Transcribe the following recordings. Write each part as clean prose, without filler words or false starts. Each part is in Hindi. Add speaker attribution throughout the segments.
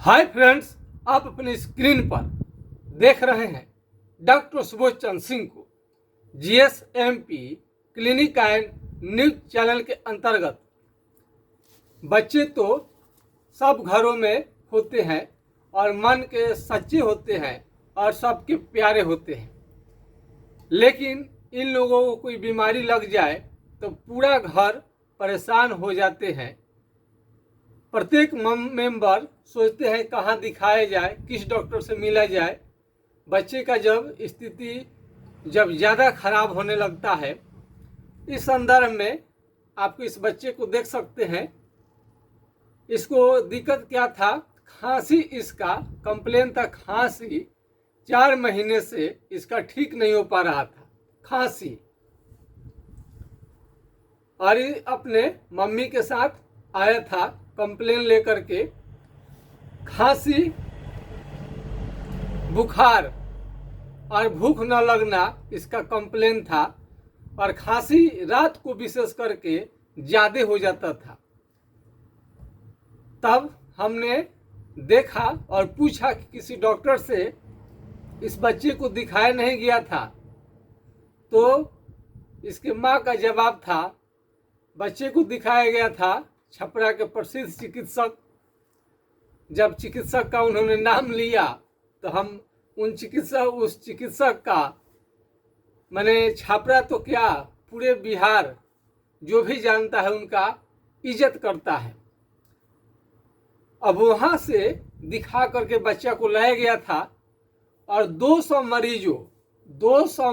Speaker 1: हाय फ्रेंड्स, आप अपनी स्क्रीन पर देख रहे हैं डॉक्टर सुबोध चंद्र सिंह को जीएसएमपी क्लिनिक एंड न्यूज चैनल के अंतर्गत। बच्चे तो सब घरों में होते हैं और मन के सच्चे होते हैं और सबके प्यारे होते हैं, लेकिन इन लोगों को कोई बीमारी लग जाए तो पूरा घर परेशान हो जाते हैं। प्रत्येक मेंबर सोचते हैं कहाँ दिखाया जाए, किस डॉक्टर से मिला जाए। बच्चे का जब स्थिति ज़्यादा खराब होने लगता है, इस संदर्भ में आपको इस बच्चे को देख सकते हैं। इसको दिक्कत क्या था, खांसी, इसका कंप्लेन था खांसी। 4 महीने से इसका ठीक नहीं हो पा रहा था खांसी, और अपने मम्मी के साथ आया था कंप्लेन लेकर के। खांसी, बुखार और भूख न लगना इसका कंप्लेन था, और खांसी रात को विशेष करके ज़्यादा हो जाता था। तब हमने देखा और पूछा कि किसी डॉक्टर से इस बच्चे को दिखाया नहीं गया था, तो इसके माँ का जवाब था बच्चे को दिखाया गया था छपरा के प्रसिद्ध चिकित्सक। जब चिकित्सक का उन्होंने नाम लिया तो हम उस चिकित्सक का, मैंने छपरा तो क्या पूरे बिहार जो भी जानता है उनका इज्जत करता है। अब वहाँ से दिखा करके बच्चा को लाया गया था, और 200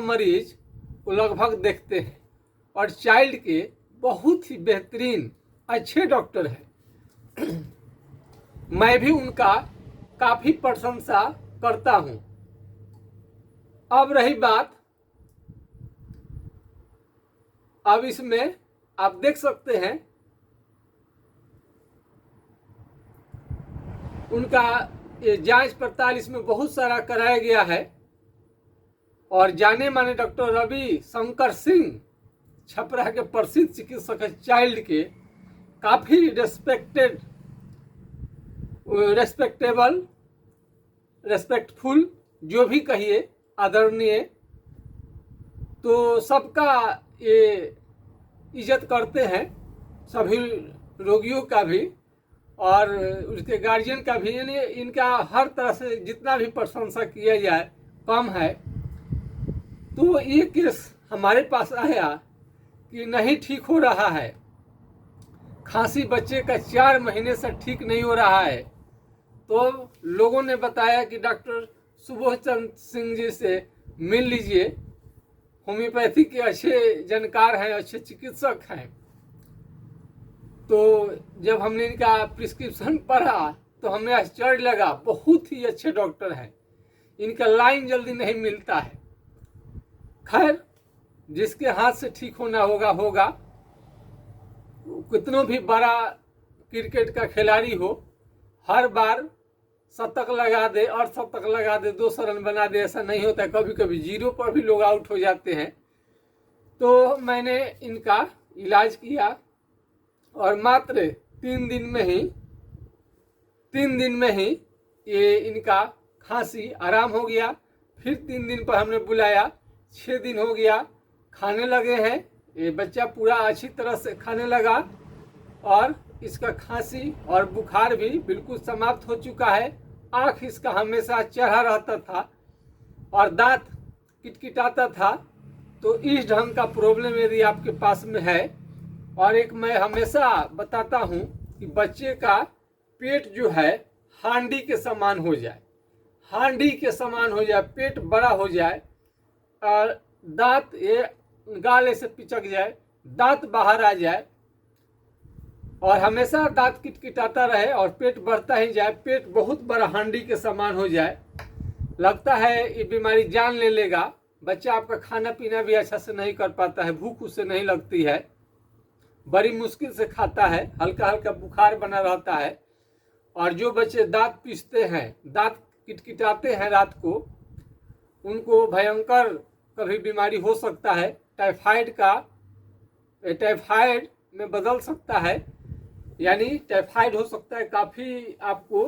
Speaker 1: मरीज को लगभग देखते हैं, और चाइल्ड के बहुत ही बेहतरीन अच्छे डॉक्टर हैं। मैं भी उनका काफ़ी प्रशंसा करता हूँ। अब रही बात, अब इसमें आप देख सकते हैं उनका ये जांच पड़ताल इसमें बहुत सारा कराया गया है, और जाने माने डॉक्टर रवि शंकर सिंह छपरा के प्रसिद्ध चिकित्सक है। चाइल्ड के काफ़ी रेस्पेक्टफुल, जो भी कहिए, आदरणीय, तो सबका ये इज्जत करते हैं, सभी रोगियों का भी और उसके गार्जियन का भी। यानी इनका हर तरह से जितना भी प्रशंसा किया जाए कम है। तो ये केस हमारे पास आया कि नहीं ठीक हो रहा है, खांसी बच्चे का 4 महीने से ठीक नहीं हो रहा है। तो लोगों ने बताया कि डॉक्टर सुबोध चंद्र सिंह जी से मिल लीजिए, होम्योपैथी के अच्छे जानकार हैं, अच्छे चिकित्सक हैं। तो जब हमने इनका प्रिस्क्रिप्शन पढ़ा तो हमें आश्चर्य लगा, बहुत ही अच्छे डॉक्टर हैं, इनका लाइन जल्दी नहीं मिलता है। खैर, जिसके हाथ से ठीक होना होगा। कितनों भी बड़ा क्रिकेट का खिलाड़ी हो, हर बार शतक लगा दे और शतक लगा दे, 200 रन बना दे, ऐसा नहीं होता है। कभी कभी 0 पर भी लोग आउट हो जाते हैं। तो मैंने इनका इलाज किया, और मात्र 3 दिन में ही ये इनका खांसी आराम हो गया। फिर 3 दिन पर हमने बुलाया, 6 दिन हो गया, खाने लगे हैं। ये बच्चा पूरा अच्छी तरह से खाने लगा, और इसका खांसी और बुखार भी बिल्कुल समाप्त हो चुका है। आँख इसका हमेशा चढ़ा रहता था और दांत किटकिटाता था। तो इस ढंग का प्रॉब्लम यदि आपके पास में है, और एक मैं हमेशा बताता हूँ कि बच्चे का पेट जो है हांडी के समान हो जाए, पेट बड़ा हो जाए, और दांत ये गाले से पिचक जाए, दांत बाहर आ जाए, और हमेशा दांत किटकिटाता रहे और पेट बढ़ता ही जाए, पेट बहुत बड़ा हांडी के समान हो जाए। लगता है ये बीमारी जान ले लेगा। बच्चा आपका खाना पीना भी अच्छा से नहीं कर पाता है, भूख उससे नहीं लगती है, बड़ी मुश्किल से खाता है, हल्का हल्का बुखार बना रहता है। और जो बच्चे दांत पीसते हैं, दांत किटकिटाते हैं रात को, उनको भयंकर कभी बीमारी हो सकता है। टाइफाइड में बदल सकता है, यानी टाइफाइड हो सकता है। काफ़ी आपको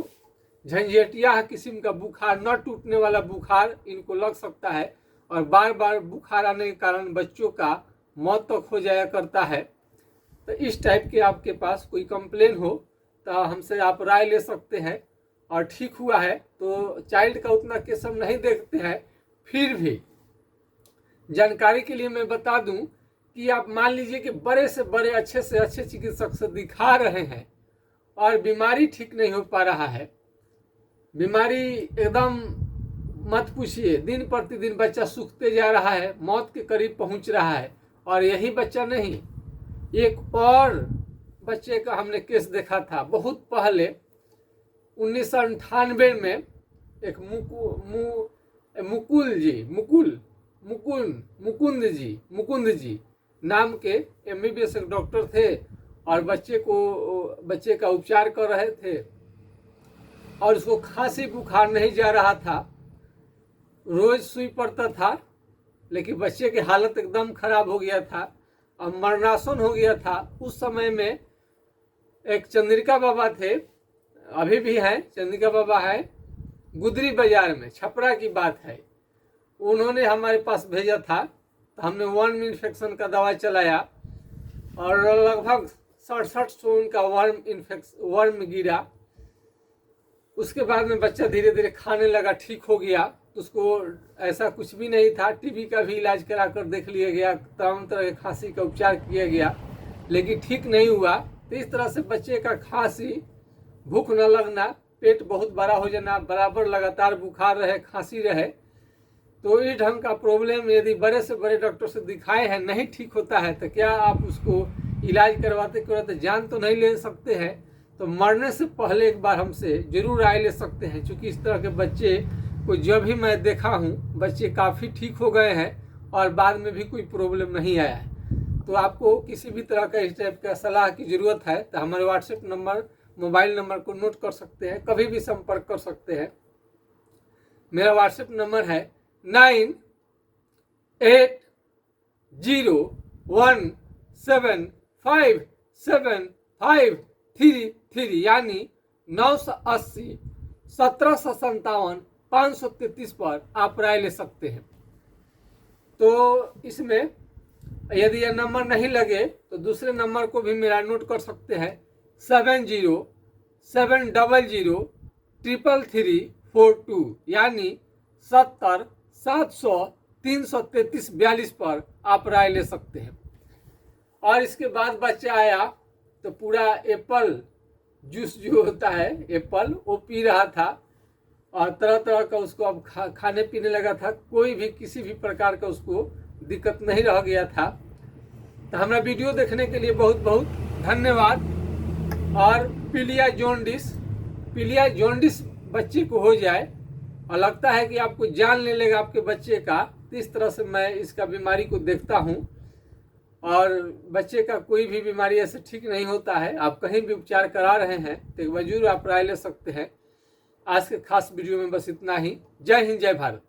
Speaker 1: झंझटिया किस्म का बुखार, न टूटने वाला बुखार इनको लग सकता है और बार बार बुखार आने के कारण बच्चों का मौत तक हो जाया करता है। तो इस टाइप के आपके पास कोई कंप्लेन हो तो हमसे आप राय ले सकते हैं। और ठीक हुआ है तो चाइल्ड का उतना केस हम नहीं देखते हैं, फिर भी जानकारी के लिए मैं बता दूं कि आप मान लीजिए कि बड़े से बड़े अच्छे से अच्छे चिकित्सक से दिखा रहे हैं और बीमारी ठीक नहीं हो पा रहा है, बीमारी एकदम मत पूछिए, दिन प्रतिदिन बच्चा सूखते जा रहा है, मौत के करीब पहुंच रहा है। और यही बच्चा नहीं, एक और बच्चे का हमने केस देखा था बहुत पहले 1998 में। एक मुकुंद जी नाम के MBBS एक डॉक्टर थे और बच्चे का उपचार कर रहे थे और उसको खांसी बुखार नहीं जा रहा था, रोज सुई पड़ता था, लेकिन बच्चे की हालत एकदम खराब हो गया था और मरणासन हो गया था। उस समय में एक चंद्रिका बाबा थे, अभी भी हैं, चंद्रिका बाबा है गुदरी बाजार में, छपरा की बात है। उन्होंने हमारे पास भेजा था तो हमने वर्म इन्फेक्शन का दवा चलाया और लगभग 6700 उनका वर्म गिरा। उसके बाद में बच्चा धीरे धीरे खाने लगा, ठीक हो गया। तो उसको ऐसा कुछ भी नहीं था, टीबी का भी इलाज करा कर देख लिया गया, तमाम तरह के खांसी का उपचार किया गया, लेकिन ठीक नहीं हुआ। तो इस तरह से बच्चे का खांसी, भूख न लगना, पेट बहुत बड़ा हो जाना, बराबर लगातार बुखार रहे, खांसी रहे, तो इस ढंग का प्रॉब्लम यदि बड़े से बड़े डॉक्टर से दिखाए हैं नहीं ठीक होता है तो क्या आप उसको इलाज करवाते जान तो नहीं ले सकते हैं। तो मरने से पहले एक बार हमसे जरूर राय ले सकते हैं, क्योंकि इस तरह के बच्चे को जब भी मैं देखा हूँ बच्चे काफ़ी ठीक हो गए हैं और बाद में भी कोई प्रॉब्लम नहीं आया है। तो आपको किसी भी तरह का इस टाइप का सलाह की ज़रूरत है तो हमारे व्हाट्सएप नंबर, मोबाइल नंबर को नोट कर सकते हैं, कभी भी संपर्क कर सकते हैं। मेरा व्हाट्सएप नंबर है 9801757533 यानी 980 1757 533 पर आप राय ले सकते हैं। तो इसमें यदि यह नंबर नहीं लगे तो दूसरे नंबर को भी मेरा नोट कर सकते हैं, 707000334342 यानी 70 700 333 42 पर आप राय ले सकते हैं। और इसके बाद बच्चा आया तो पूरा एप्पल जूस जो होता है एप्पल, वो पी रहा था और तरह तरह का उसको अब खाने पीने लगा था, कोई भी किसी भी प्रकार का उसको दिक्कत नहीं रह गया था। तो हमारा वीडियो देखने के लिए बहुत बहुत धन्यवाद। और पीलिया जॉन्डिस बच्चे को हो जाए और लगता है कि आपको जान ले लेगा आपके बच्चे का, तो इस तरह से मैं इसका बीमारी को देखता हूँ और बच्चे का कोई भी बीमारी ऐसे ठीक नहीं होता है। आप कहीं भी उपचार करा रहे हैं तो एक बार जरूर आप राय ले सकते हैं। आज के खास वीडियो में बस इतना ही। जय हिंद, जय भारत।